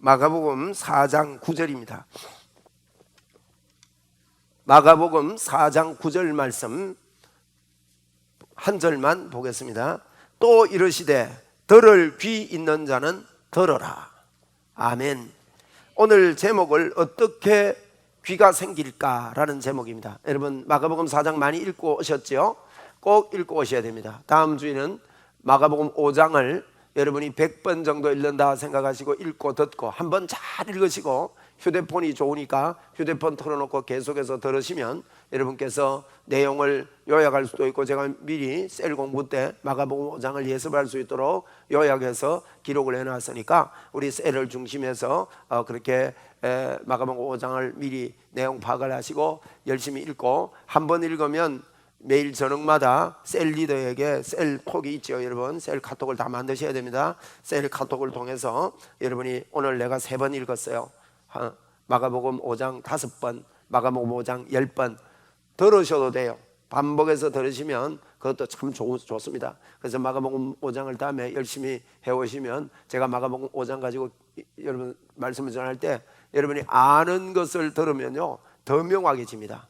마가복음 4장 9절입니다. 마가복음 4장 9절 말씀 한 절만 보겠습니다. 또 이르시되 들을 귀 있는 자는 들어라. 아멘. 오늘 제목을 어떻게 귀가 생길까라는 제목입니다. 여러분 마가복음 4장 많이 읽고 오셨죠? 꼭 읽고 오셔야 됩니다. 다음 주에는 마가복음 5장을 여러분이 100번 정도 읽는다 생각하시고 읽고 듣고 한번 잘 읽으시고, 휴대폰이 좋으니까 휴대폰 틀어놓고 계속해서 들으시면 여러분께서 내용을 요약할 수도 있고, 제가 미리 셀 공부 때 마가복음 5장을 예습할 수 있도록 요약해서 기록을 해놨으니까 우리 셀을 중심해서 그렇게 마가복음 5장을 미리 내용 파악을 하시고 열심히 읽고, 한번 읽으면 매일 저녁마다 셀 리더에게 셀 톡이 있죠. 여러분 셀 카톡을 다 만드셔야 됩니다. 셀 카톡을 통해서 여러분이 오늘 내가 3번 읽었어요, 마가복음 5장 5번, 마가복음 5장 10번 들으셔도 돼요. 반복해서 들으시면 그것도 참 좋습니다. 그래서 마가복음 5장을 다음에 열심히 해오시면 제가 마가복음 5장 가지고 여러분 말씀을 전할 때 여러분이 아는 것을 들으면요 더 명확해집니다.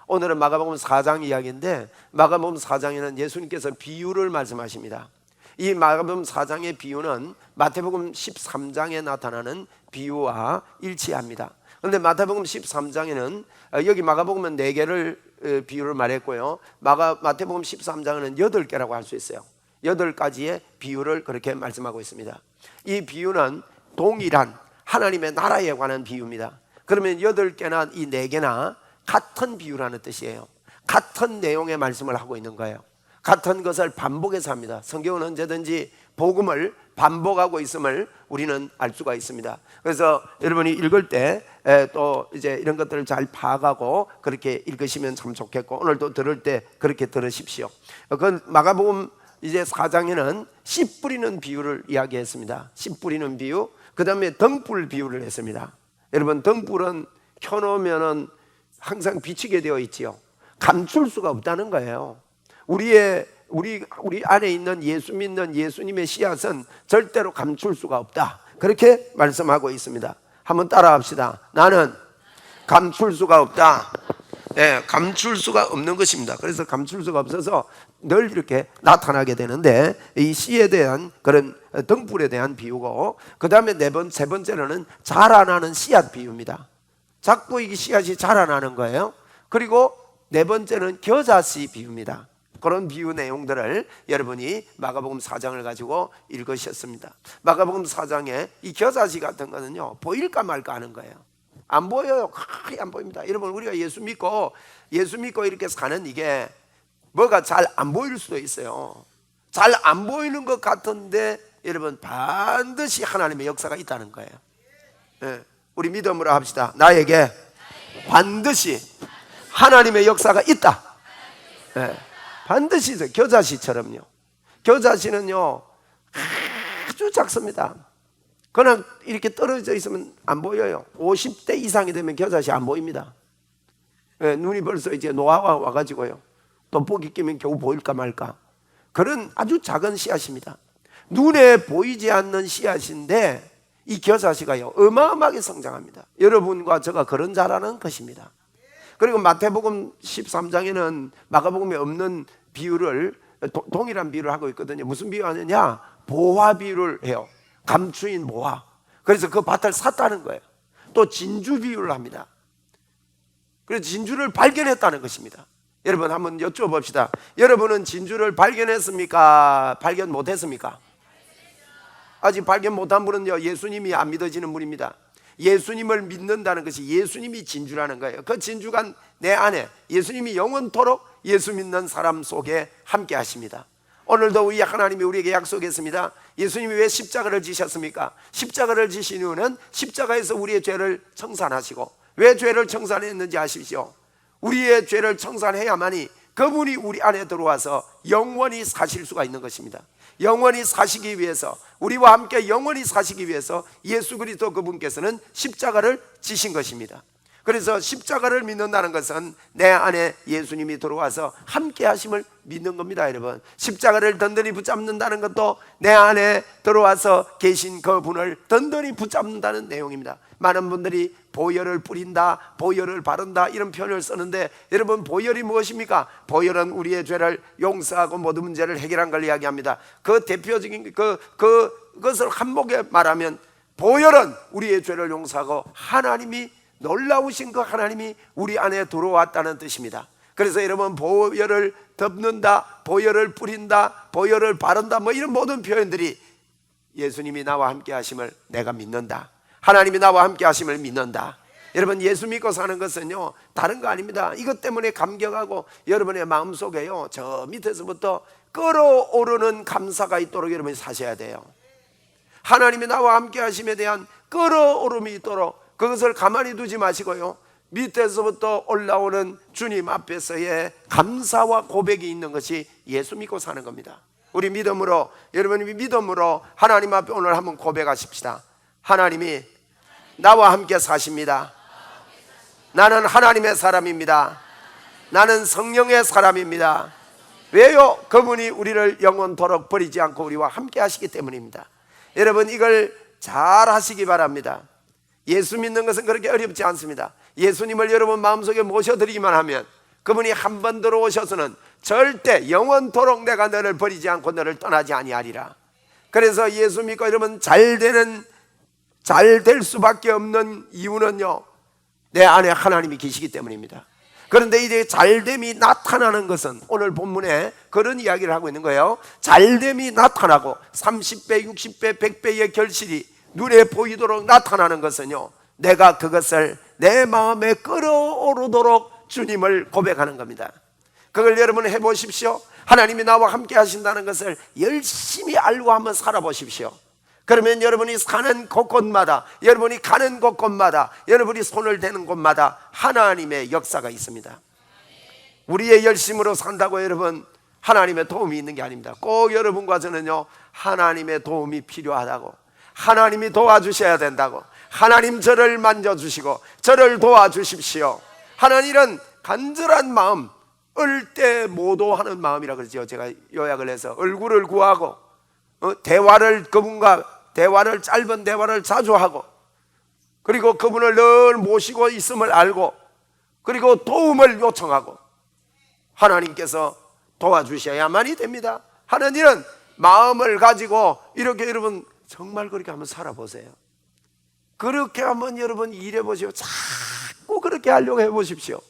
오늘은 마가복음 4장 이야기인데, 마가복음 4장에는 예수님께서 비유를 말씀하십니다. 이 마가복음 4장의 비유는 마태복음 13장에 나타나는 비유와 일치합니다. 그런데 마태복음 13장에는 여기 마가복음은 4개를 비유를 말했고요, 마태복음 13장은 8개라고 할 수 있어요. 8가지의 비유를 그렇게 말씀하고 있습니다. 이 비유는 동일한 하나님의 나라에 관한 비유입니다. 그러면 8개나 이 4개나 같은 비유라는 뜻이에요. 같은 내용의 말씀을 하고 있는 거예요. 같은 것을 반복해서 합니다. 성경은 언제든지 복음을 반복하고 있음을 우리는 알 수가 있습니다. 그래서 여러분이 읽을 때 또 이제 이런 것들을 잘 파악하고 그렇게 읽으시면 참 좋겠고, 오늘도 들을 때 그렇게 들으십시오. 그 마가복음 이제 4장에는 씨 뿌리는 비유를 이야기했습니다. 씨 뿌리는 비유, 그 다음에 등불 비유를 했습니다. 여러분 등불은 켜놓으면은 항상 비치게 되어 있지요. 감출 수가 없다는 거예요. 우리 안에 있는 예수 믿는 예수님의 씨앗은 절대로 감출 수가 없다, 그렇게 말씀하고 있습니다. 한번 따라합시다. 나는 감출 수가 없다. 네, 감출 수가 없는 것입니다. 그래서 감출 수가 없어서 늘 이렇게 나타나게 되는데, 이 씨에 대한 그런 등불에 대한 비유고, 그 다음에 세 번째로는 자라나는 씨앗 비유입니다. 자꾸 이 씨앗이 자라나는 거예요. 그리고 4번째는 겨자씨 비유입니다. 그런 비유 내용들을 여러분이 마가복음 4장을 가지고 읽으셨습니다. 마가복음 4장에 이 겨자씨 같은 거는요 보일까 말까 하는 거예요. 안 보여요. 거의 안 보입니다. 여러분 우리가 예수 믿고 이렇게 사는 이게 뭐가 잘 안 보일 수도 있어요. 잘 안 보이는 것 같은데 여러분 반드시 하나님의 역사가 있다는 거예요. 네. 우리 믿음으로 합시다. 나에게 반드시 하나님의 역사가 있다. 네. 반드시 있어요. 겨자씨처럼요. 겨자씨는요 아주 작습니다. 그냥 이렇게 떨어져 있으면 안 보여요. 50대 이상이 되면 겨자씨 안 보입니다. 네. 눈이 벌써 이제 노화가 와가지고요, 돋보기 끼면 겨우 보일까 말까, 그런 아주 작은 씨앗입니다. 눈에 보이지 않는 씨앗인데 이 겨자씨가요 어마어마하게 성장합니다. 여러분과 저가 그런 자라는 것입니다. 그리고 마태복음 13장에는 마가복음에 없는 비유를 동일한 비유를 하고 있거든요. 무슨 비유 하느냐? 보화 비유를 해요. 감추인 보화. 그래서 그 밭을 샀다는 거예요. 또 진주 비유를 합니다. 그래서 진주를 발견했다는 것입니다. 여러분 한번 여쭤봅시다. 여러분은 진주를 발견했습니까? 발견 못했습니까? 아직 발견 못한 분은요 예수님이 안 믿어지는 분입니다. 예수님을 믿는다는 것이 예수님이 진주라는 거예요. 그 진주가 내 안에, 예수님이 영원토록 예수 믿는 사람 속에 함께 하십니다. 오늘도 우리 하나님이 우리에게 약속했습니다. 예수님이 왜 십자가를 지셨습니까? 십자가를 지신 이유는 십자가에서 우리의 죄를 청산하시고, 왜 죄를 청산했는지 아시죠? 우리의 죄를 청산해야만이 그분이 우리 안에 들어와서 영원히 사실 수가 있는 것입니다. 영원히 사시기 위해서, 우리와 함께 영원히 사시기 위해서 예수 그리스도 그분께서는 십자가를 지신 것입니다. 그래서 십자가를 믿는다는 것은 내 안에 예수님이 들어와서 함께 하심을 믿는 겁니다. 여러분, 십자가를 든든히 붙잡는다는 것도 내 안에 들어와서 계신 그분을 든든히 붙잡는다는 내용입니다. 많은 분들이 보혈을 뿌린다, 보혈을 바른다 이런 표현을 쓰는데, 여러분, 보혈이 무엇입니까? 보혈은 우리의 죄를 용서하고 모든 문제를 해결한 걸 이야기합니다. 그 대표적인 그것을 한목에 말하면, 보혈은 우리의 죄를 용서하고 하나님이, 놀라우신 그 하나님이 우리 안에 들어왔다는 뜻입니다. 그래서 여러분, 보혈을 덮는다, 보혈을 뿌린다, 보혈을 바른다, 뭐 이런 모든 표현들이 예수님이 나와 함께 하심을 내가 믿는다, 하나님이 나와 함께 하심을 믿는다. 여러분, 예수 믿고 사는 것은요 다른 거 아닙니다. 이것 때문에 감격하고 여러분의 마음속에요 저 밑에서부터 끓어오르는 감사가 있도록 여러분이 사셔야 돼요. 하나님이 나와 함께 하심에 대한 끓어오름이 있도록 그것을 가만히 두지 마시고요, 밑에서부터 올라오는 주님 앞에서의 감사와 고백이 있는 것이 예수 믿고 사는 겁니다. 우리 믿음으로, 여러분이 믿음으로 하나님 앞에 오늘 한번 고백하십시다. 하나님이 나와 함께 사십니다. 나는 하나님의 사람입니다. 나는 성령의 사람입니다. 왜요? 그분이 우리를 영원토록 버리지 않고 우리와 함께 하시기 때문입니다. 여러분, 이걸 잘 하시기 바랍니다. 예수 믿는 것은 그렇게 어렵지 않습니다. 예수님을 여러분 마음속에 모셔드리기만 하면 그분이 한 번 들어오셔서는 절대 영원토록 내가 너를 버리지 않고 너를 떠나지 아니하리라. 그래서 예수 믿고 여러분 잘 될 수밖에 없는 이유는요, 내 안에 하나님이 계시기 때문입니다. 그런데 이제 잘됨이 나타나는 것은 오늘 본문에 그런 이야기를 하고 있는 거예요. 잘됨이 나타나고 30배, 60배, 100배의 결실이 눈에 보이도록 나타나는 것은요, 내가 그것을 내 마음에 끌어오르도록 주님을 고백하는 겁니다. 그걸 여러분 해보십시오. 하나님이 나와 함께 하신다는 것을 열심히 알고 한번 살아보십시오. 그러면 여러분이 사는 곳곳마다, 여러분이 가는 곳곳마다, 여러분이 손을 대는 곳마다 하나님의 역사가 있습니다. 우리의 열심으로 산다고 여러분 하나님의 도움이 있는 게 아닙니다. 꼭 여러분과 저는요 하나님의 도움이 필요하다고, 하나님이 도와주셔야 된다고, 하나님 저를 만져주시고 저를 도와주십시오 하는 이런 간절한 마음, 을대모도하는 마음이라 그러죠. 제가 요약을 해서 얼굴을 구하고 그분과 짧은 대화를 자주 하고, 그리고 그분을 늘 모시고 있음을 알고, 그리고 도움을 요청하고 하나님께서 도와주셔야만이 됩니다 하는 이런 마음을 가지고 이렇게 여러분 정말 그렇게 한번 살아보세요. 그렇게 한번 여러분 일해보시오. 자꾸 그렇게 하려고 해보십시오.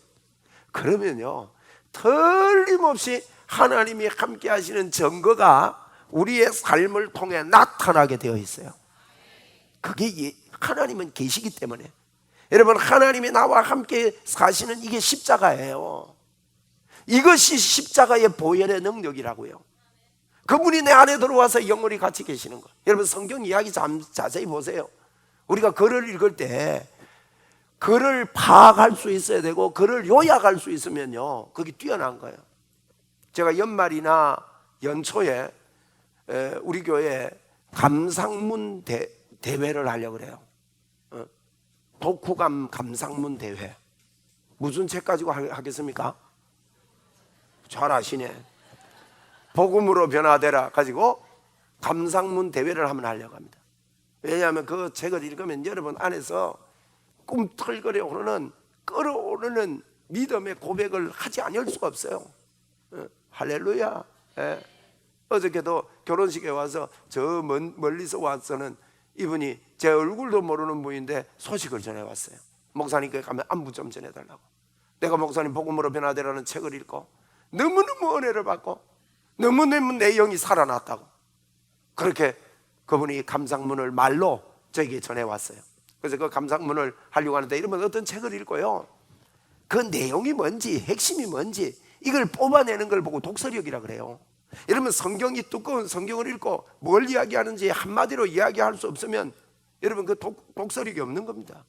그러면요 틀림없이 하나님이 함께 하시는 증거가 우리의 삶을 통해 나타나게 되어 있어요. 그게 하나님은 계시기 때문에. 여러분, 하나님이 나와 함께 사시는 이게 십자가예요. 이것이 십자가의 보혈의 능력이라고요. 그분이 내 안에 들어와서 영원히 같이 계시는 거. 여러분, 성경 이야기 자세히 보세요. 우리가 글을 읽을 때 글을 파악할 수 있어야 되고 글을 요약할 수 있으면요 그게 뛰어난 거예요. 제가 연말이나 연초에 우리 교회에 감상문 대회를 하려고 그래요. 독후감 감상문 대회. 무슨 책 가지고 하겠습니까? 잘 아시네. 복음으로 변화되라 가지고 감상문 대회를 한번 하려고 합니다. 왜냐하면 그 책을 읽으면 여러분 안에서 꿈틀거려 오르는 끌어오르는 믿음의 고백을 하지 않을 수가 없어요. 할렐루야. 어저께도 결혼식에 와서 저 멀리서 와서는 이분이 제 얼굴도 모르는 분인데 소식을 전해왔어요. 목사님께 가면 안부 좀 전해달라고. 내가 목사님 복음으로 변화되라는 책을 읽고 너무너무 은혜를 받고 너무너무 내용이 살아났다고, 그렇게 그분이 감상문을 말로 저에게 전해왔어요. 그래서 그 감상문을 하려고 하는데, 이러면 어떤 책을 읽고요 그 내용이 뭔지, 핵심이 뭔지 이걸 뽑아내는 걸 보고 독서력이라 그래요. 여러분, 성경이 두꺼운 성경을 읽고 뭘 이야기하는지 한마디로 이야기할 수 없으면 여러분 그 독서력이 없는 겁니다.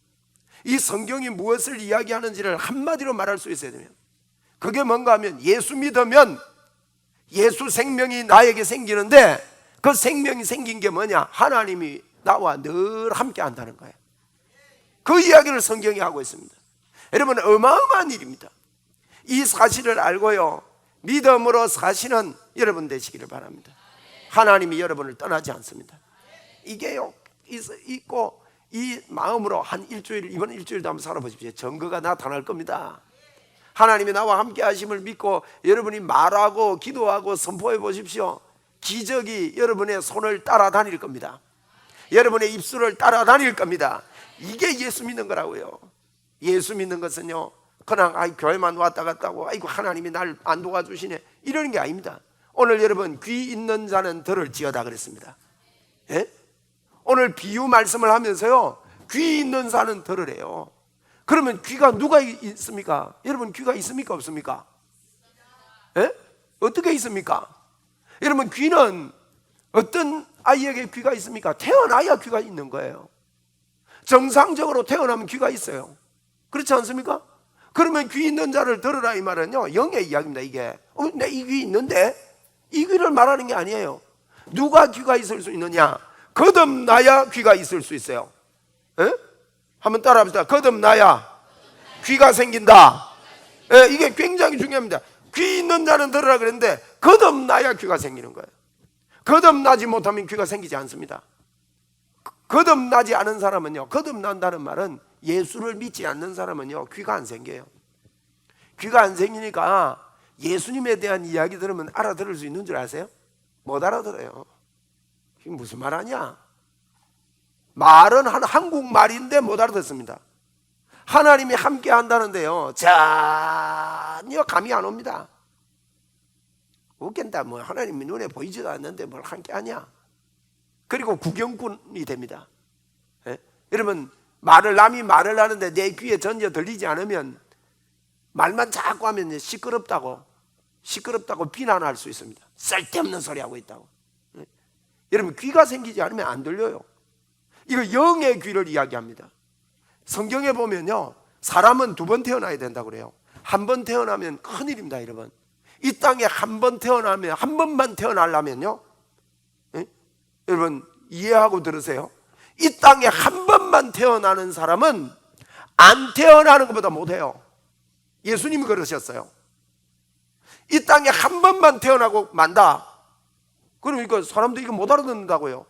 이 성경이 무엇을 이야기하는지를 한마디로 말할 수 있어야 돼요. 그게 뭔가 하면, 예수 믿으면 예수 생명이 나에게 생기는데 그 생명이 생긴 게 뭐냐? 하나님이 나와 늘 함께 한다는 거예요. 그 이야기를 성경이 하고 있습니다. 여러분, 어마어마한 일입니다. 이 사실을 알고요, 믿음으로 사시는 여러분 되시기를 바랍니다. 하나님이 여러분을 떠나지 않습니다. 이게요, 있고 이 마음으로 한 일주일, 이번 일주일도 한번 살아보십시오. 증거가 나타날 겁니다. 하나님이 나와 함께 하심을 믿고 여러분이 말하고 기도하고 선포해 보십시오. 기적이 여러분의 손을 따라다닐 겁니다. 여러분의 입술을 따라다닐 겁니다. 이게 예수 믿는 거라고요. 예수 믿는 것은요, 그냥 교회만 왔다 갔다 하고 아이고 하나님이 날 안 도와주시네 이러는 게 아닙니다. 오늘 여러분, 귀 있는 자는 들을지어다 그랬습니다. 예? 오늘 비유 말씀을 하면서요, 귀 있는 자는 들으래요. 그러면 귀가 누가 있습니까? 여러분, 귀가 있습니까 없습니까? 예? 어떻게 있습니까? 여러분, 귀는 어떤 아이에게 귀가 있습니까? 태어나야 귀가 있는 거예요. 정상적으로 태어나면 귀가 있어요. 그렇지 않습니까? 그러면 귀 있는 자를 들으라 이 말은요, 영의 이야기입니다. 이게 내 이 귀 있는데, 이 귀를 말하는 게 아니에요. 누가 귀가 있을 수 있느냐? 거듭나야 귀가 있을 수 있어요. 에? 한번 따라합시다. 거듭나야 귀가 생긴다. 에, 이게 굉장히 중요합니다. 귀 있는 자는 들으라 그랬는데 거듭나야 귀가 생기는 거예요. 거듭나지 못하면 귀가 생기지 않습니다. 거듭나지 않은 사람은요, 거듭난다는 말은 예수를 믿지 않는 사람은요, 귀가 안 생겨요. 귀가 안 생기니까 예수님에 대한 이야기 들으면 알아들을 수 있는 줄 아세요? 못 알아들어요. 이게 무슨 말 하냐? 말은 한국말인데 못 알아듣습니다. 하나님이 함께 한다는데요, 전혀 감이 안 옵니다. 웃긴다. 뭐 하나님이 눈에 보이지도 않는데 뭘 함께 하냐? 그리고 구경꾼이 됩니다. 예? 여러분, 남이 말을 하는데 내 귀에 전혀 들리지 않으면, 말만 자꾸 하면 시끄럽다고 비난할 수 있습니다. 쓸데없는 소리 하고 있다고. 예? 여러분, 귀가 생기지 않으면 안 들려요. 이거 영의 귀를 이야기합니다. 성경에 보면요, 사람은 2번 태어나야 된다고 그래요. 한 번 태어나면 큰일입니다. 여러분, 이 땅에 한 번 태어나면, 한 번만 태어나려면요, 예? 여러분 이해하고 들으세요. 이 땅에 한 번만 태어나는 사람은 안 태어나는 것보다 못해요. 예수님이 그러셨어요. 이 땅에 한 번만 태어나고 만다. 그러니까 사람들이 이거 못 알아듣는다고요.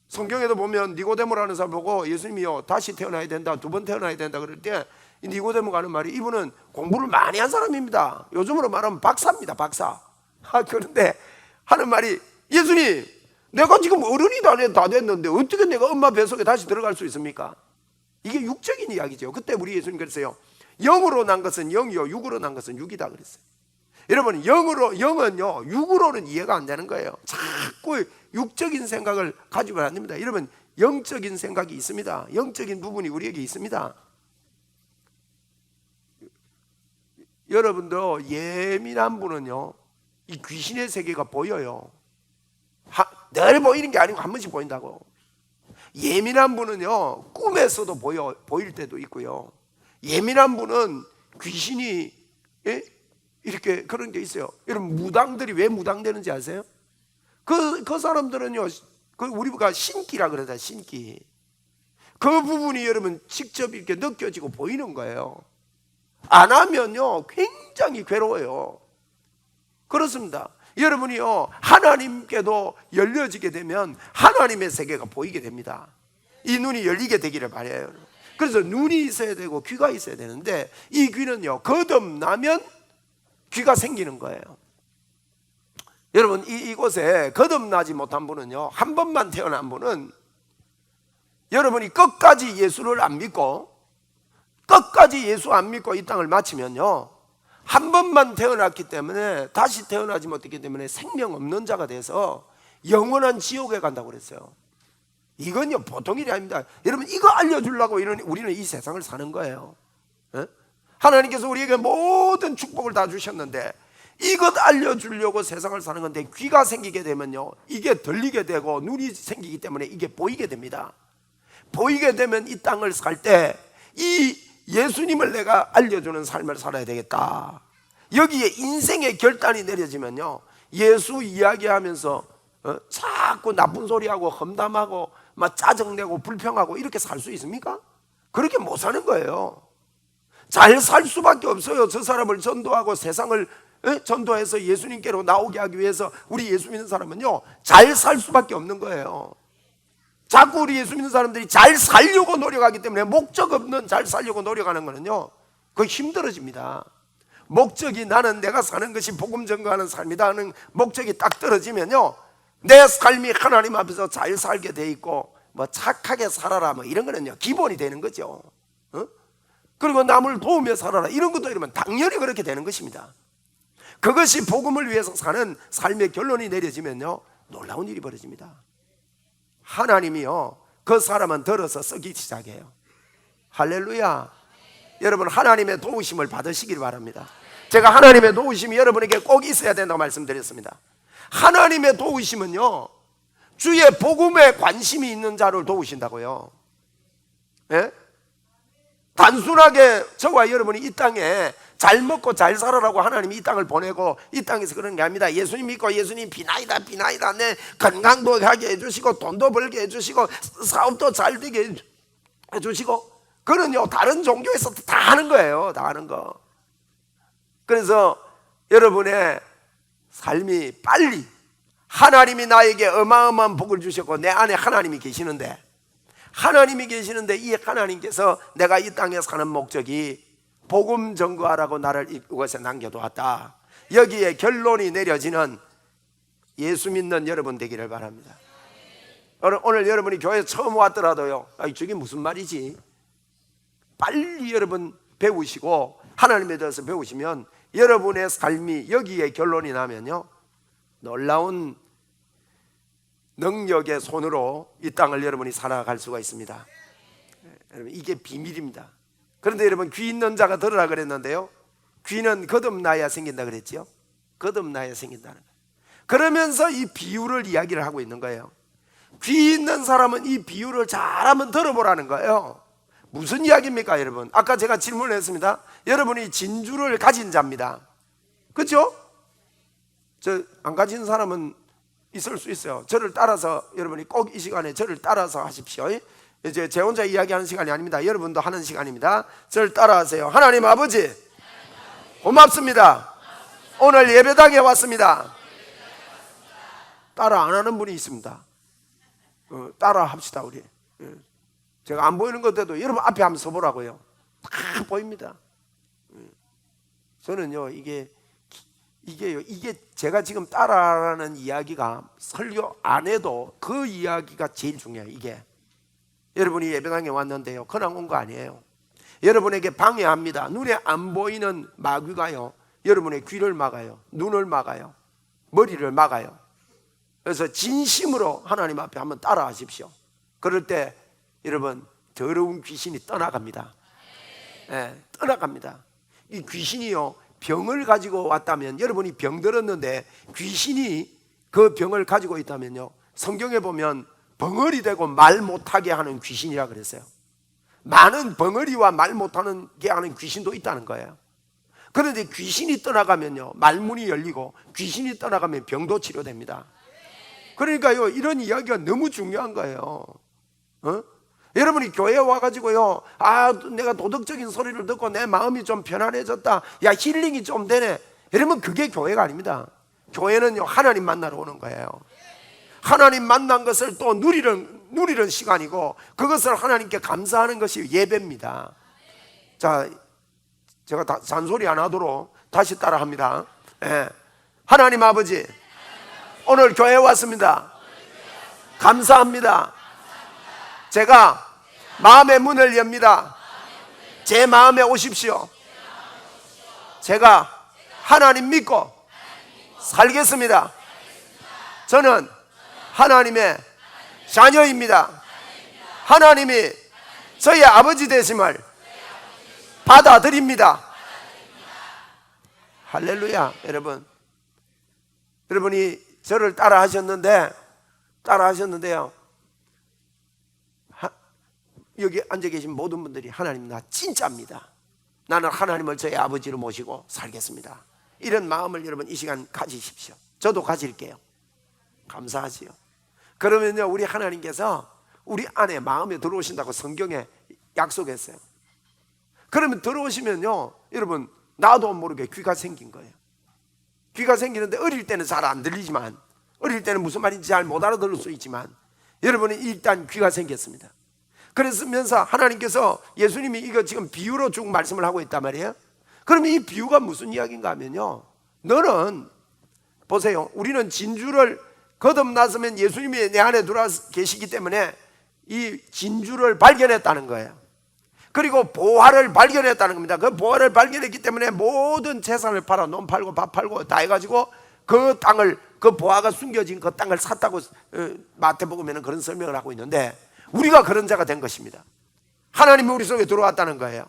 성경에도 보면 니고데모라는 사람 보고 예수님이요, 다시 태어나야 된다, 2번 태어나야 된다 그럴 때 니고데모가 하는 말이, 이분은 공부를 많이 한 사람입니다. 요즘으로 말하면 박사입니다. 박사. 그런데 하는 말이, 예수님, 내가 지금 어른이 다 됐는데 어떻게 내가 엄마 뱃속에 다시 들어갈 수 있습니까? 이게 육적인 이야기죠. 그때 우리 예수님 그랬어요. 영으로 난 것은 영이요, 육으로 난 것은 육이다 그랬어요. 여러분, 영은요, 육으로는 이해가 안 되는 거예요. 자꾸 육적인 생각을 가지고 안 됩니다. 여러분, 영적인 생각이 있습니다. 영적인 부분이 우리에게 있습니다. 여러분도 예민한 분은요, 이 귀신의 세계가 보여요. 늘 보이는 게 아니고 한 번씩 보인다고. 예민한 분은요, 꿈에서도 보일 때도 있고요. 예민한 분은 귀신이, 예? 이렇게 그런 게 있어요. 여러분, 무당들이 왜 무당되는지 아세요? 그 사람들은요, 우리가 신기라 그러다, 신기. 그 부분이 여러분 직접 이렇게 느껴지고 보이는 거예요. 안 하면요, 굉장히 괴로워요. 그렇습니다. 여러분이요, 하나님께도 열려지게 되면 하나님의 세계가 보이게 됩니다. 이 눈이 열리게 되기를 바라요. 그래서 눈이 있어야 되고 귀가 있어야 되는데, 이 귀는요, 거듭나면 귀가 생기는 거예요. 여러분, 이곳에 거듭나지 못한 분은요, 한 번만 태어난 분은, 여러분이 끝까지 예수를 안 믿고, 끝까지 예수 안 믿고 이 땅을 마치면요, 한 번만 태어났기 때문에 다시 태어나지 못했기 때문에 생명 없는 자가 돼서 영원한 지옥에 간다고 그랬어요. 이건요, 보통 일이 아닙니다. 여러분, 이거 알려주려고 우리는 이 세상을 사는 거예요. 에? 하나님께서 우리에게 모든 축복을 다 주셨는데 이것 알려주려고 세상을 사는 건데, 귀가 생기게 되면요, 이게 들리게 되고 눈이 생기기 때문에 이게 보이게 됩니다. 보이게 되면 이 땅을 살 때 이 예수님을 내가 알려주는 삶을 살아야 되겠다. 여기에 인생의 결단이 내려지면요, 예수 이야기하면서 자꾸 나쁜 소리하고 험담하고 막 짜증내고 불평하고 이렇게 살 수 있습니까? 그렇게 못 사는 거예요. 잘 살 수밖에 없어요. 저 사람을 전도하고 세상을 전도해서 예수님께로 나오게 하기 위해서 우리 예수 믿는 사람은요, 잘 살 수밖에 없는 거예요. 자꾸 우리 예수 믿는 사람들이 잘 살려고 노력하기 때문에, 목적 없는 잘 살려고 노력하는 거는요, 그거 힘들어집니다. 목적이 나는 내가 사는 것이 복음 전가하는 삶이다 하는 목적이 딱 떨어지면요, 내 삶이 하나님 앞에서 잘 살게 돼 있고, 뭐 착하게 살아라 뭐 이런 거는요 기본이 되는 거죠. 그리고 남을 도우며 살아라 이런 것도 이러면 당연히 그렇게 되는 것입니다. 그것이 복음을 위해서 사는 삶의 결론이 내려지면요, 놀라운 일이 벌어집니다. 하나님이요, 그 사람은 들어서 쓰기 시작해요. 할렐루야. 여러분, 하나님의 도우심을 받으시길 바랍니다. 제가 하나님의 도우심이 여러분에게 꼭 있어야 된다고 말씀드렸습니다. 하나님의 도우심은요, 주의 복음에 관심이 있는 자를 도우신다고요. 예? 단순하게 저와 여러분이 이 땅에 잘 먹고 잘 살아라고 하나님이 이 땅을 보내고 이 땅에서 그런 게 아닙니다. 예수님 믿고 예수님 비나이다 내 건강도 하게 해주시고 돈도 벌게 해주시고 사업도 잘 되게 해주시고, 그는요 다른 종교에서 다 하는 거예요. 다 하는 거. 그래서 여러분의 삶이 빨리, 하나님이 나에게 어마어마한 복을 주셨고 내 안에 하나님이 계시는데 이 하나님께서 내가 이 땅에 사는 목적이 복음 전거하라고 나를 이곳에 남겨두었다, 여기에 결론이 내려지는 예수 믿는 여러분 되기를 바랍니다. 오늘 여러분이 교회 처음 왔더라도요, 저게 무슨 말이지? 빨리 여러분 배우시고 하나님에 대해서 배우시면 여러분의 삶이 여기에 결론이 나면요, 놀라운 능력의 손으로 이 땅을 여러분이 살아갈 수가 있습니다. 여러분, 이게 비밀입니다. 그런데 여러분, 귀 있는 자가 들으라 그랬는데요, 귀는 거듭나야 생긴다 그랬죠. 거듭나야 생긴다는 거예요. 그러면서 이 비유를 이야기를 하고 있는 거예요. 귀 있는 사람은 이 비유를 잘 한번 들어보라는 거예요. 무슨 이야기입니까 여러분? 아까 제가 질문을 했습니다. 여러분이 진주를 가진 자입니다. 그렇죠? 저 안 가진 사람은 있을 수 있어요. 저를 따라서 여러분이 꼭 이 시간에 저를 따라서 하십시오. 이제 제 혼자 이야기하는 시간이 아닙니다. 여러분도 하는 시간입니다. 저를 따라하세요. 하나님 아버지, 고맙습니다. 오늘 예배당에 왔습니다. 따라 안 하는 분이 있습니다. 따라 합시다 우리. 제가 안 보이는 것도 여러분 앞에 한번 서보라고요. 다 보입니다. 저는요, 이게 제가 지금 따라하는 이야기가 설교 안 해도 그 이야기가 제일 중요해요. 이게 여러분이 예배당에 왔는데요, 그냥 온 거 아니에요. 여러분에게 방해합니다. 눈에 안 보이는 마귀가요, 여러분의 귀를 막아요, 눈을 막아요, 머리를 막아요. 그래서 진심으로 하나님 앞에 한번 따라하십시오. 그럴 때 여러분, 더러운 귀신이 떠나갑니다. 떠나갑니다. 이 귀신이요, 병을 가지고 왔다면, 여러분이 병 들었는데 귀신이 그 병을 가지고 있다면요, 성경에 보면 벙어리 되고 말 못하게 하는 귀신이라 그랬어요. 많은 벙어리와 말 못하는 게 하는 귀신도 있다는 거예요. 그런데 귀신이 떠나가면요, 말문이 열리고 귀신이 떠나가면 병도 치료됩니다. 그러니까요, 이런 이야기가 너무 중요한 거예요. 여러분이 교회에 와가지고요, 내가 도덕적인 소리를 듣고 내 마음이 좀 편안해졌다, 야 힐링이 좀 되네, 여러분 그게 교회가 아닙니다. 교회는요, 하나님 만나러 오는 거예요. 하나님 만난 것을 또 누리는 시간이고, 그것을 하나님께 감사하는 것이 예배입니다. 자, 제가 잔소리 안 하도록 다시 따라 합니다. 하나님 아버지, 오늘 교회에 왔습니다. 감사합니다. 제가 마음의 문을 엽니다. 제 마음에 오십시오. 제가 하나님 믿고 살겠습니다. 저는 하나님의 자녀입니다. 하나님이 저희 아버지 되심을 받아들입니다. 할렐루야. 여러분이 저를 따라 하셨는데요, 여기 앉아 계신 모든 분들이 하나님 나 진짜입니다, 나는 하나님을 저의 아버지로 모시고 살겠습니다, 이런 마음을 여러분 이 시간 가지십시오. 저도 가질게요. 감사하지요. 그러면요, 우리 하나님께서 우리 안에 마음에 들어오신다고 성경에 약속했어요. 그러면 들어오시면요, 여러분 나도 모르게 귀가 생긴 거예요. 귀가 생기는데 어릴 때는 잘 안 들리지만, 어릴 때는 무슨 말인지 잘 못 알아들을 수 있지만, 여러분은 일단 귀가 생겼습니다. 그랬으면서 하나님께서, 예수님이 이거 지금 비유로 쭉 말씀을 하고 있단 말이에요. 그러면 이 비유가 무슨 이야기인가 하면요, 너는 보세요, 우리는 진주를 거듭났으면 예수님이 내 안에 들어와 계시기 때문에 이 진주를 발견했다는 거예요. 그리고 보화를 발견했다는 겁니다. 그 보화를 발견했기 때문에 모든 재산을 팔아, 논 팔고 밥 팔고 다 해가지고 그 땅을, 그 보화가 숨겨진 그 땅을 샀다고 마태복음에는 그런 설명을 하고 있는데, 우리가 그런 자가 된 것입니다. 하나님이 우리 속에 들어왔다는 거예요.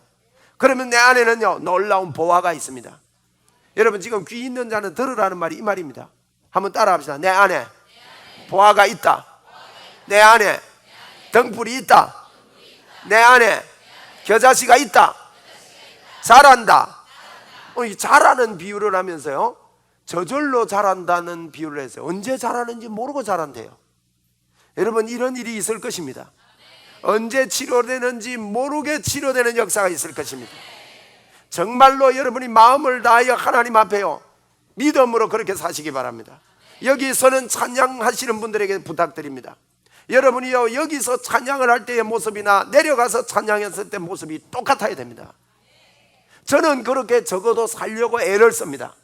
그러면 내 안에는요, 놀라운 보화가 있습니다. 여러분, 지금 귀 있는 자는 들으라는 말이 이 말입니다. 한번 따라 합시다. 내 안에 보화가 있다. 내 안에 등불이 있다. 내 안에 겨자씨가 있다. 잘한다. 잘하는 비유를 하면서요, 저절로 잘한다는 비유를 했어요. 언제 잘하는지 모르고 잘한대요. 여러분, 이런 일이 있을 것입니다. 언제 치료되는지 모르게 치료되는 역사가 있을 것입니다. 정말로 여러분이 마음을 다하여 하나님 앞에요, 믿음으로 그렇게 사시기 바랍니다. 여기서는 찬양하시는 분들에게 부탁드립니다. 여러분이요, 여기서 찬양을 할 때의 모습이나 내려가서 찬양했을 때 모습이 똑같아야 됩니다. 저는 그렇게 적어도 살려고 애를 씁니다.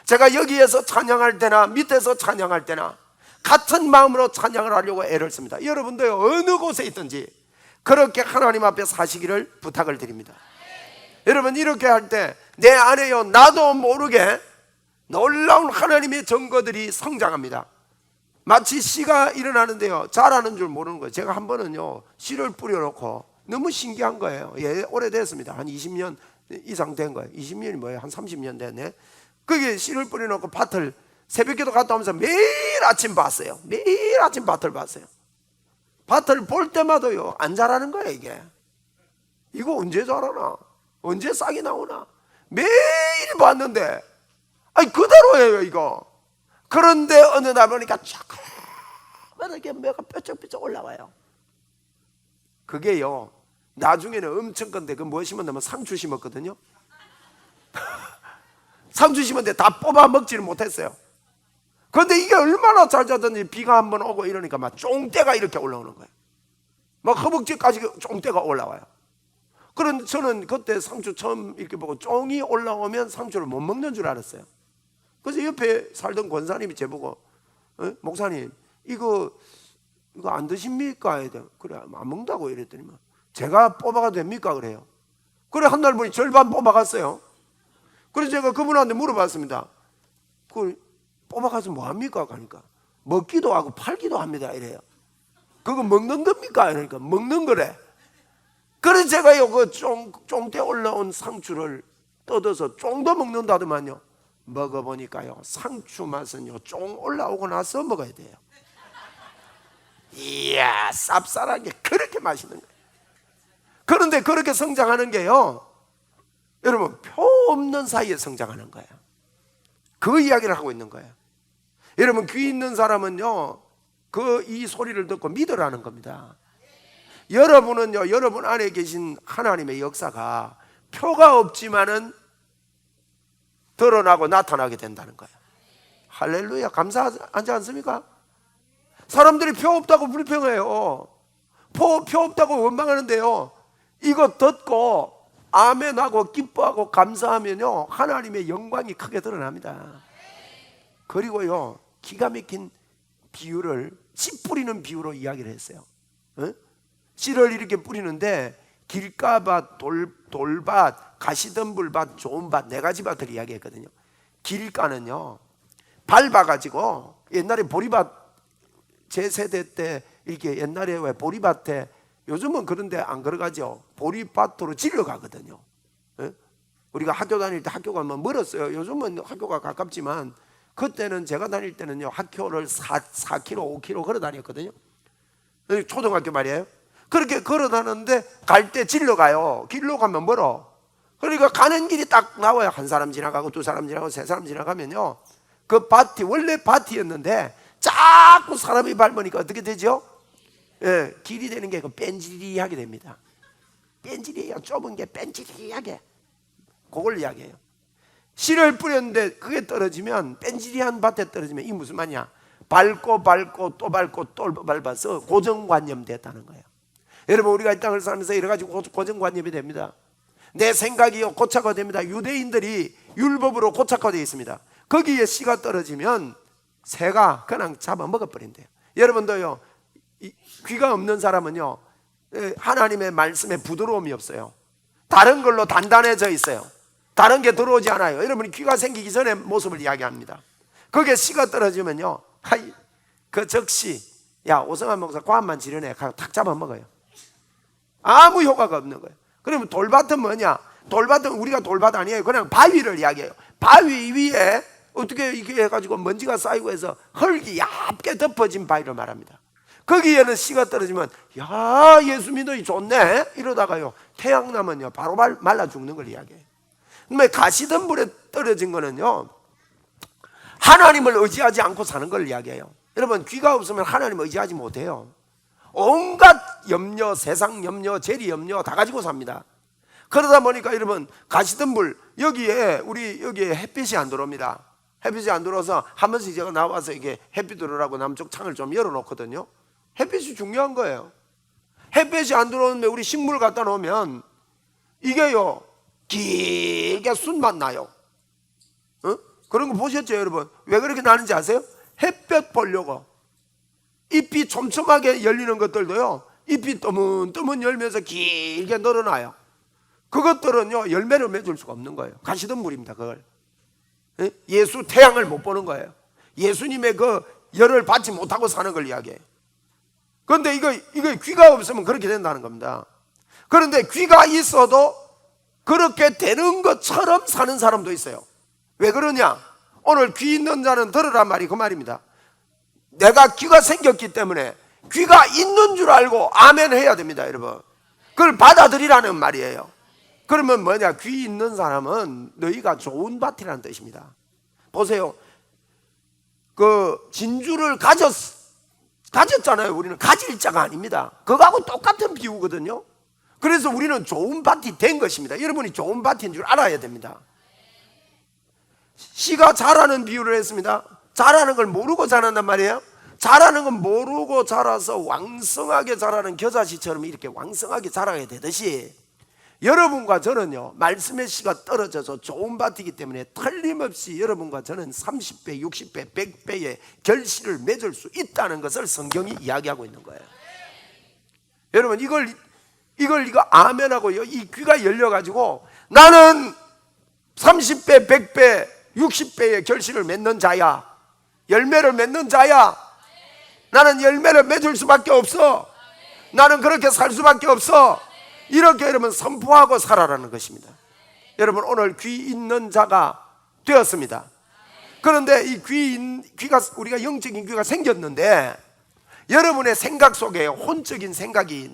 제가 여기에서 찬양할 때나 밑에서 찬양할 때나 같은 마음으로 찬양을 하려고 애를 씁니다. 여러분도요, 어느 곳에 있든지 그렇게 하나님 앞에 사시기를 부탁을 드립니다. 여러분, 이렇게 할 때 내 안에요, 나도 모르게 놀라운 하나님의 증거들이 성장합니다. 마치 씨가 일어나는데요, 자라는 줄 모르는 거예요. 제가 한 번은요, 씨를 뿌려놓고 너무 신기한 거예요. 예, 오래됐습니다. 한 20년 이상 된 거예요. 20년이 뭐예요? 한 30년 됐네. 거기에 씨를 뿌려놓고 밭을 새벽에도 갔다 오면서 매일 아침 봤어요. 매일 아침 밭을 봤어요. 밭을 볼 때마다요, 안 자라는 거예요. 이거 언제 자라나? 언제 싹이 나오나? 매일 봤는데 아니 그대로예요 이거. 그런데 어느 날 보니까 이렇게 뭐가 뾰족뾰족 올라와요. 그게요, 나중에는 엄청 큰데, 그 뭐 심었냐면 상추 심었거든요. 상추 심었는데 다 뽑아 먹지를 못했어요. 그런데 이게 얼마나 잘 자든지 비가 한번 오고 이러니까 막 쫑대가 이렇게 올라오는 거예요. 막 허벅지까지 쫑대가 올라와요. 그런데 저는 그때 상추 처음 이렇게 보고 쫑이 올라오면 상추를 못 먹는 줄 알았어요. 그래서 옆에 살던 권사님이 제보고, 목사님 이거 안 드십니까? 그래, 안 먹는다고 이랬더니 제가 뽑아가도 됩니까? 그래요. 그래, 한 날 보니 절반 뽑아갔어요. 그래서 제가 그분한테 물어봤습니다. 그 뽑아가서 뭐 합니까? 하니까 먹기도 하고 팔기도 합니다 이래요. 그거 먹는 겁니까? 그러니까 먹는 거래. 그래서 제가요, 그 쫑대 올라온 상추를 뜯어서 쫑도 먹는다더만요. 먹어보니까요, 상추 맛은요, 쫑 올라오고 나서 먹어야 돼요. 이야, 쌉쌀한 게 그렇게 맛있는 거예요. 그런데 그렇게 성장하는 게요, 여러분, 표 없는 사이에 성장하는 거예요. 그 이야기를 하고 있는 거예요. 여러분, 귀 있는 사람은요, 이 소리를 듣고 믿으라는 겁니다. 여러분은요, 여러분 안에 계신 하나님의 역사가 표가 없지만은 드러나고 나타나게 된다는 거예요. 할렐루야, 감사하지 않습니까? 사람들이 표 없다고 불평해요. 표 없다고 원망하는데요, 이거 듣고 아멘하고 기뻐하고 감사하면요, 하나님의 영광이 크게 드러납니다. 그리고요, 기가 막힌 비유를, 씨 뿌리는 비유로 이야기를 했어요. 씨를 이렇게 뿌리는데 길가밭, 돌밭, 가시덤불밭, 좋은 밭, 네 가지 밭을 이야기했거든요. 길가는요, 밟아가지고, 옛날에 보리밭, 제 세대 때 이렇게 옛날에 왜 보리밭에, 요즘은 그런데 안 걸어가죠. 보리밭으로 질러가거든요. 우리가 학교 다닐 때 학교가 뭐 멀었어요. 요즘은 학교가 가깝지만 그때는, 제가 다닐 때는요, 학교를 4km, 5km 걸어 다녔거든요. 초등학교 말이에요. 그렇게 걸어 다녔는데 갈 때 질러 가요. 길로 가면 멀어. 그러니까 가는 길이 딱 나와요. 한 사람 지나가고 두 사람 지나가고 세 사람 지나가면요, 그 밭이 원래 밭이었는데 자꾸 사람이 밟으니까 어떻게 되죠? 예, 길이 되는 게 뺀질하게 됩니다. 뺀질이에요. 좁은 게 뺀질이하게. 그걸 이야기해요. 씨를 뿌렸는데 그게 떨어지면, 뺀질이한 밭에 떨어지면 이게 무슨 말이냐? 밟고 또 밟고 또 밟아서 고정관념 됐다는 거예요. 여러분, 우리가 이 땅을 살면서 여러 가지 고정관념이 됩니다. 내 생각이 고착화됩니다. 유대인들이 율법으로 고착화되어 있습니다. 거기에 씨가 떨어지면 새가 그냥 잡아먹어버린대요. 여러분도요, 귀가 없는 사람은요, 하나님의 말씀에 부드러움이 없어요. 다른 걸로 단단해져 있어요. 다른 게 들어오지 않아요. 여러분이 귀가 생기기 전에 모습을 이야기합니다. 거기에 씨가 떨어지면요, 그 적시, 야, 오성환 목사 과합만 지르네, 탁 잡아먹어요. 아무 효과가 없는 거예요. 그러면 돌밭은 뭐냐? 돌밭은 우리가 돌밭 아니에요. 그냥 바위를 이야기해요. 바위 위에 어떻게 이게 해가지고 먼지가 쌓이고 해서 흙이 얇게 덮어진 바위를 말합니다. 거기에는 씨가 떨어지면, 야, 예수 믿어이 좋네 이러다가요, 태양 나면요 바로 말라 죽는 걸 이야기해요. 근데 가시덤불에 떨어진 거는요, 하나님을 의지하지 않고 사는 걸 이야기해요. 여러분, 귀가 없으면 하나님을 의지하지 못해요. 온갖 염려, 세상 염려, 재리 염려 다 가지고 삽니다. 그러다 보니까 여러분, 가시덤불 여기에 여기에 햇빛이 안 들어옵니다. 햇빛이 안 들어와서 한 번씩 제가 나와서 이게 햇빛 들어오라고 남쪽 창을 좀 열어놓거든요. 햇빛이 중요한 거예요. 햇빛이 안 들어오는데 우리 식물 갖다 놓으면 이게요 길게 순만 나요. 그런 거 보셨죠 여러분? 왜 그렇게 나는지 아세요? 햇볕 보려고. 잎이 촘촘하게 열리는 것들도요, 잎이 뜨문뜨문 열면서 길게 늘어나요. 그것들은요 열매를 맺을 수가 없는 거예요. 가시덤불입니다. 그걸 예수 태양을 못 보는 거예요. 예수님의 그 열을 받지 못하고 사는 걸 이야기해요. 그런데 이거 귀가 없으면 그렇게 된다는 겁니다. 그런데 귀가 있어도 그렇게 되는 것처럼 사는 사람도 있어요. 왜 그러냐? 오늘 귀 있는 자는 들으란 말이 그 말입니다. 내가 귀가 생겼기 때문에 귀가 있는 줄 알고 아멘 해야 됩니다. 여러분, 그걸 받아들이라는 말이에요. 그러면 뭐냐? 귀 있는 사람은 너희가 좋은 밭이라는 뜻입니다. 보세요, 그 진주를 가졌잖아요. 우리는 가질 자가 아닙니다. 그거하고 똑같은 비유거든요. 그래서 우리는 좋은 밭이 된 것입니다. 여러분이 좋은 밭인 줄 알아야 됩니다. 씨가 자라는 비유를 했습니다. 자라는 걸 모르고 자란단 말이에요. 자라는 건 모르고 자라서 왕성하게 자라는 겨자씨처럼 이렇게 왕성하게 자라게 되듯이, 여러분과 저는요 말씀의 씨가 떨어져서 좋은 밭이기 때문에 틀림없이 여러분과 저는 30배, 60배, 100배의 결실을 맺을 수 있다는 것을 성경이 이야기하고 있는 거예요. 여러분, 이거 아멘하고요, 이 귀가 열려가지고 나는 30배, 100배, 60배의 결실을 맺는 자야, 열매를 맺는 자야, 나는 열매를 맺을 수밖에 없어, 나는 그렇게 살 수밖에 없어, 이렇게 여러분 선포하고 살아라는 것입니다. 여러분, 오늘 귀 있는 자가 되었습니다. 그런데 이 귀가, 우리가 영적인 귀가 생겼는데, 여러분의 생각 속에 혼적인 생각이,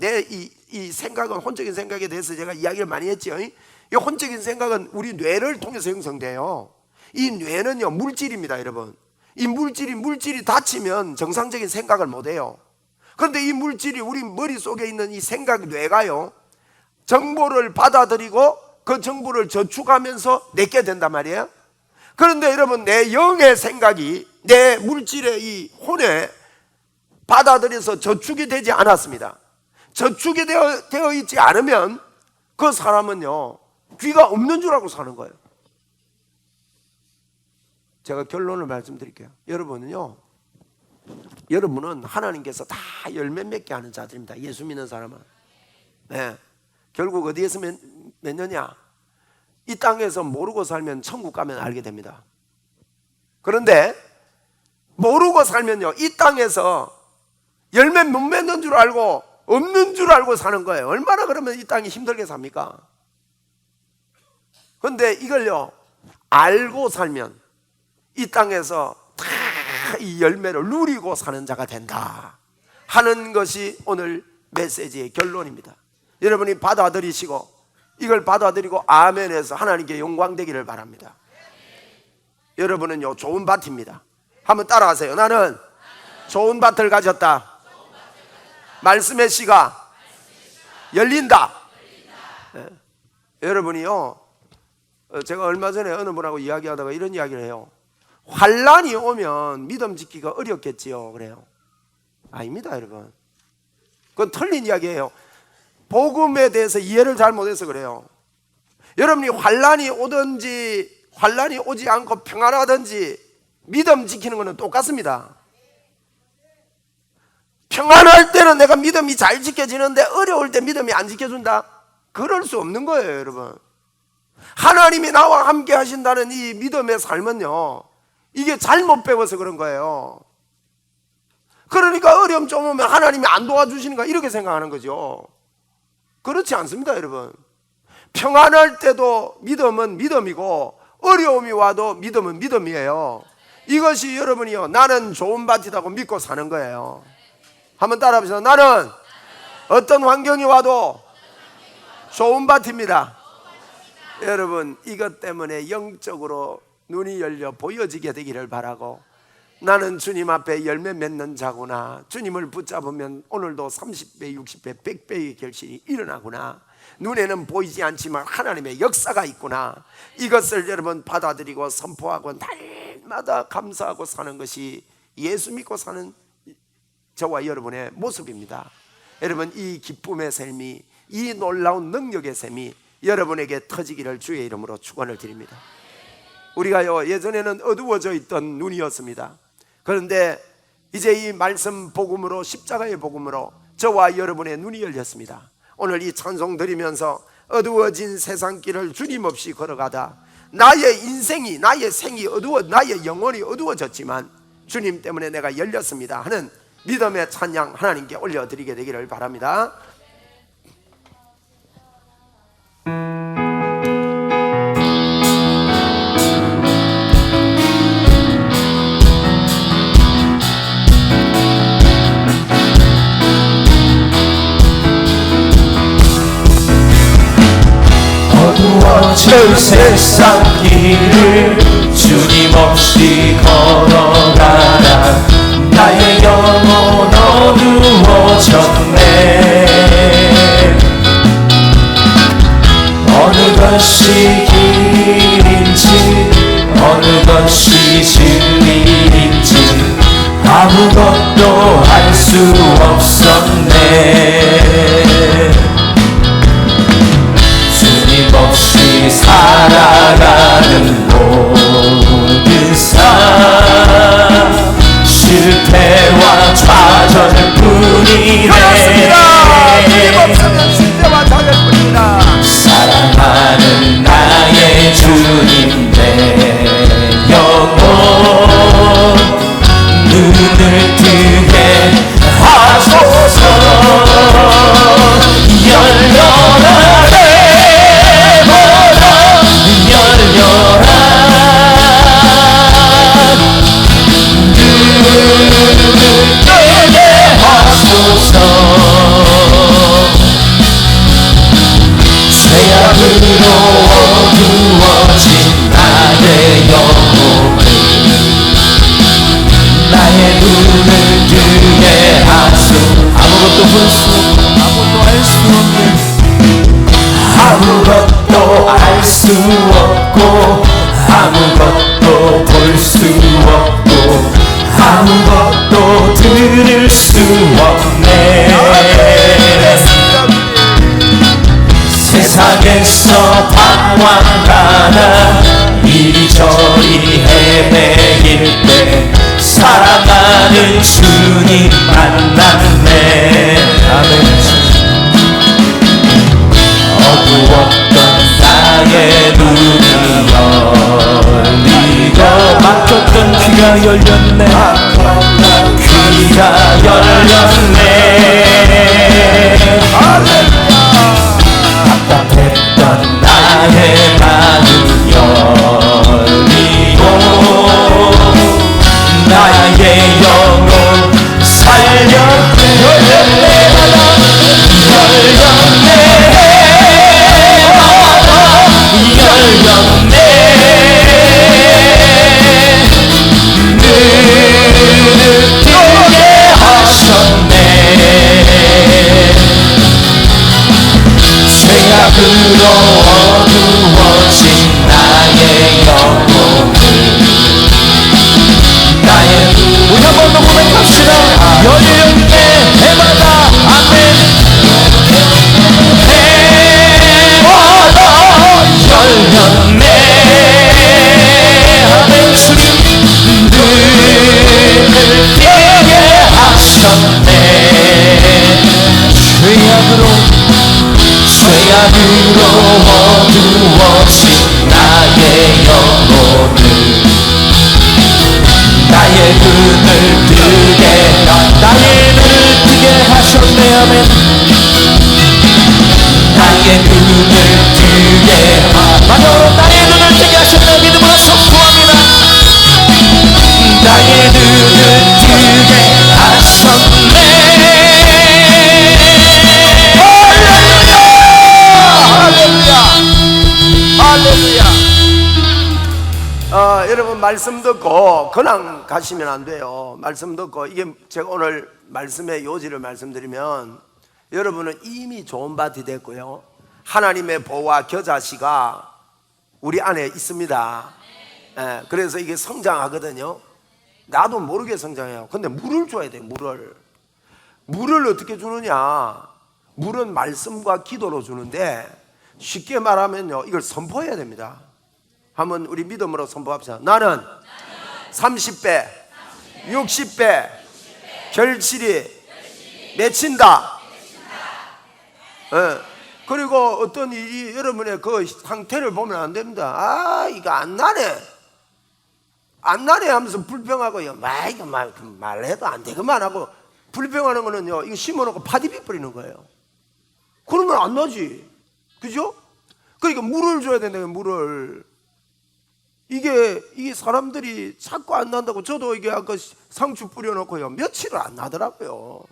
이 생각은 혼적인 생각에 대해서 제가 이야기를 많이 했죠. 이 혼적인 생각은 우리 뇌를 통해서 형성돼요. 이 뇌는요 물질입니다. 여러분, 이 물질이 닫히면 정상적인 생각을 못해요. 그런데 이 물질이 우리 머릿속에 있는 이 생각 뇌가요, 정보를 받아들이고 그 정보를 저축하면서 내게 된단 말이에요. 그런데 여러분, 내 영의 생각이 내 물질의 이 혼에 받아들여서 저축이 되지 않았습니다. 저축이 되어 있지 않으면 그 사람은요 귀가 없는 줄 알고 사는 거예요. 제가 결론을 말씀드릴게요. 여러분은 하나님께서 다 열매 맺게 하는 자들입니다. 예수 믿는 사람은. 네. 결국 어디에서 맺느냐? 이 땅에서 모르고 살면 천국 가면 알게 됩니다. 그런데 모르고 살면요 이 땅에서 열매 못 맺는 줄 알고 없는 줄 알고 사는 거예요. 얼마나 그러면 이 땅이 힘들게 삽니까? 그런데 이걸요 알고 살면 이 땅에서 다 이 열매를 누리고 사는 자가 된다 하는 것이 오늘 메시지의 결론입니다. 여러분이 받아들이시고 이걸 받아들이고 아멘해서 하나님께 영광 되기를 바랍니다. 여러분은요 좋은 밭입니다. 한번 따라하세요. 나는 좋은 밭을 가졌다. 말씀의 씨가 열린다. 여러분이요, 제가 얼마 전에 어느 분하고 이야기하다가 이런 이야기를 해요. 환난이 오면 믿음 지키기가 어렵겠지요, 그래요. 아닙니다, 여러분. 그건 틀린 이야기예요. 복음에 대해서 이해를 잘 못해서 그래요. 여러분이 환난이 오든지 환난이 오지 않고 평안하든지 믿음 지키는 것은 똑같습니다. 평안할 때는 내가 믿음이 잘 지켜지는데 어려울 때 믿음이 안 지켜준다? 그럴 수 없는 거예요, 여러분. 하나님이 나와 함께 하신다는 이 믿음의 삶은요, 이게 잘못 배워서 그런 거예요. 그러니까 어려움 좀 오면 하나님이 안 도와주시는가 이렇게 생각하는 거죠. 그렇지 않습니다, 여러분. 평안할 때도 믿음은 믿음이고 어려움이 와도 믿음은 믿음이에요. 이것이 여러분이요, 나는 좋은 밭이라고 믿고 사는 거예요. 한번 따라 합시다. 나는 어떤 환경이 와도 좋은 밭입니다. 여러분, 이것 때문에 영적으로 눈이 열려 보여지게 되기를 바라고, 나는 주님 앞에 열매 맺는 자구나, 주님을 붙잡으면 오늘도 30배, 60배, 100배의 결실이 일어나구나, 눈에는 보이지 않지만 하나님의 역사가 있구나, 이것을 여러분 받아들이고 선포하고 날마다 감사하고 사는 것이 예수 믿고 사는 저와 여러분의 모습입니다. 여러분, 이 기쁨의 셈이, 이 놀라운 능력의 셈이 여러분에게 터지기를 주의 이름으로 축원을 드립니다. 우리가요, 예전에는 어두워져 있던 눈이었습니다. 그런데 이제 이 말씀 복음으로, 십자가의 복음으로 저와 여러분의 눈이 열렸습니다. 오늘 이 찬송 드리면서 어두워진 세상길을 주님 없이 걸어가다 나의 인생이, 나의 생이 나의 영혼이 어두워졌지만 주님 때문에 내가 열렸습니다 하는 믿음의 찬양 하나님께 올려드리게 되기를 바랍니다. 어두워질 세상 길을 주님 없이 걸어가라. 나의 영혼 어두워졌네. 어느 것이 길인지 어느 것이 진리인지 아무것도 알 수 없었네. 주님 없이 살아가는 모든 삶 실패와 좌절 뿐이네. 주님 없으면 실패와 좌절뿐이다. 사랑하는 나의 주님 내 영혼 눈을 뜨게 하소서. 열려라 내버려 열려라 눈을 뜨게 하소서. 죄악으로 어두워진 나의 영혼을 나의 눈을 뜨게 하소. 아무것도 볼 수 없고 아무것도 알 수 없는 아무것도 알 수 없고 아무것도 볼 수 없고 아무것도 들을 수 없네. 세상에서 방황하나 이리저리 헤매일 때 사랑하는 주님 만났네. 아멘. 어두웠던 나의 눈이 열리고 막혔던 귀가 열렸네. 귀가 열렸네. 답답했던 나의 마음 열리고 나의 영혼 살렸네. 열렸네. 열렸네. 눈을 뜨게 하소서. 죄악으로 어두워진 나의 영혼을 나의 우리 한 번 더 고백합시다. 열렸네 해마다 아멘. 해마다 열렸네 아멘. 주님 눈을 뜨게 하셨네. 죄악으로 어두워진 나의 영혼을 나의 눈을 뜨게 나의 눈을 뜨게 하셨네 아멘. 나의 눈을 뜨게 마지막으로 나의 눈을 뜨게 하셨네. 믿음으로 선포합니다. 나의 눈을 뜨게 하셨네. 할렐루야. 여러분 말씀 듣고 그냥 가시면 안 돼요. 말씀 듣고 이게 제가 오늘 말씀의 요지를 말씀드리면 여러분은 이미 좋은 밭이 됐고요. 하나님의 보호와 겨자씨가 우리 안에 있습니다. 그래서 이게 성장하거든요. 나도 모르게 성장해요. 근데 물을 줘야 돼. 물을 어떻게 주느냐? 물은 말씀과 기도로 주는데 쉽게 말하면요, 이걸 선포해야 됩니다. 한번 우리 믿음으로 선포합시다. 나는 30배, 60배 결실이 맺힌다. 그리고 어떤 일이 여러분의 그 상태를 보면 안 됩니다. 아, 이거 안 나네 하면서 불평하고요. 이거 말해도 안 되구만 하고 불평하는 거는요, 이거 심어놓고 파디비 뿌리는 거예요. 그러면 안 나지. 그죠? 그러니까 물을 줘야 된다. 물을. 이게 사람들이 자꾸 안 난다고. 저도 이게 아까 상추 뿌려놓고요, 며칠을 안 나더라고요.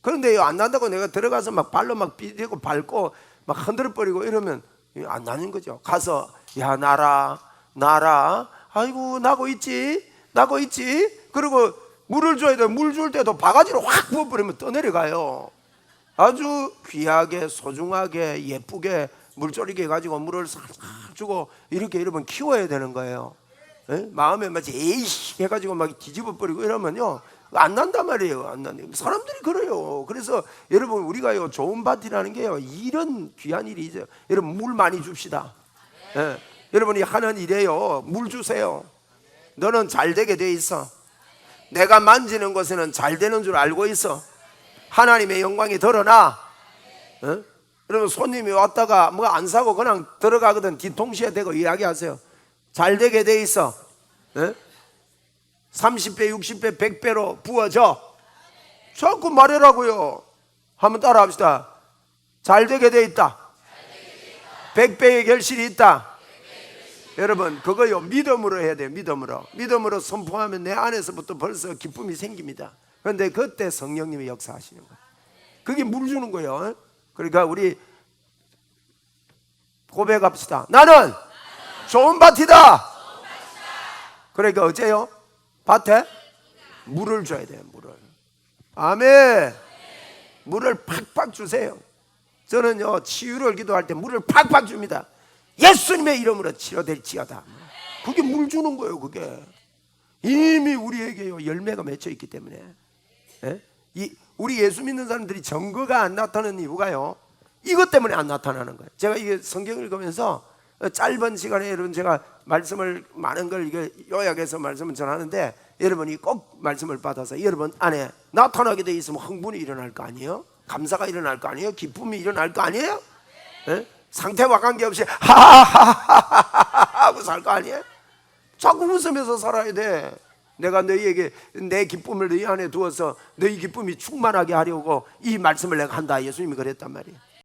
그런데 안 난다고 내가 들어가서 막 발로 막 비대고 밟고 막 흔들어버리고 이러면 안 나는 거죠. 가서 야 나라 아이고 나고 있지. 그리고 물을 줘야 돼. 물 줄 때도 바가지로 확 부어버리면 떠내려가요. 아주 귀하게 소중하게 예쁘게 물조리게 해가지고 물을 싹싹 주고 이렇게 여러분 키워야 되는 거예요. 마음에 막 에이씨 해가지고 막 뒤집어 버리고 이러면요 안 난단 말이에요. 안 난다. 사람들이 그래요. 그래서 여러분 우리가요 좋은 밭이라는 게요 이런 귀한 일이죠. 여러분 물 많이 줍시다. 여러분이 하는 일에요 물 주세요. 너는 잘 되게 돼 있어. 내가 만지는 것에는 잘 되는 줄 알고 있어. 하나님의 영광이 드러나. 여러분 손님이 왔다가 뭐 안 사고 그냥 들어가거든. 뒤통수에 대고 이야기하세요. 잘 되게 돼 있어. 30배 60배 100배로 부어져. 자꾸 말해라고요. 한번 따라 합시다. 잘 되게 돼 있다. 100배의 결실이 있다. 여러분 그거요 믿음으로 해야 돼요. 믿음으로 선포하면 내 안에서부터 벌써 기쁨이 생깁니다. 그런데 그때 성령님이 역사하시는 거예요. 그게 물 주는 거예요. 그러니까 우리 고백합시다. 나는 좋은 밭이다. 그러니까 어째요? 밭에 물을 줘야 돼요. 물을. 아멘. 물을 팍팍 주세요. 저는요 치유를 기도할 때 물을 팍팍 줍니다. 예수님의 이름으로 치료될지어다. 그게 물 주는 거예요. 그게 이미 우리에게요 열매가 맺혀 있기 때문에. 우리 예수 믿는 사람들이 증거가 안 나타나는 이유가요 이것 때문에 안 나타나는 거예요. 제가 이게 성경을 읽으면서 짧은 시간에 여러분 제가 말씀을 많은 걸 이게 요약해서 말씀을 전하는데 여러분이 꼭 말씀을 받아서 여러분 안에 나타나게 돼 있으면 흥분이 일어날 거 아니에요? 감사가 일어날 거 아니에요? 기쁨이 일어날 거 아니에요? 상태와 관계없이 하하하하하 하고 살 거 아니에요? 자꾸 웃으면서 살아야 돼. 내가 너희에게 내 기쁨을 너희 안에 두어서 너희 기쁨이 충만하게 하려고 이 말씀을 내가 한다. 예수님이 그랬단 말이에요.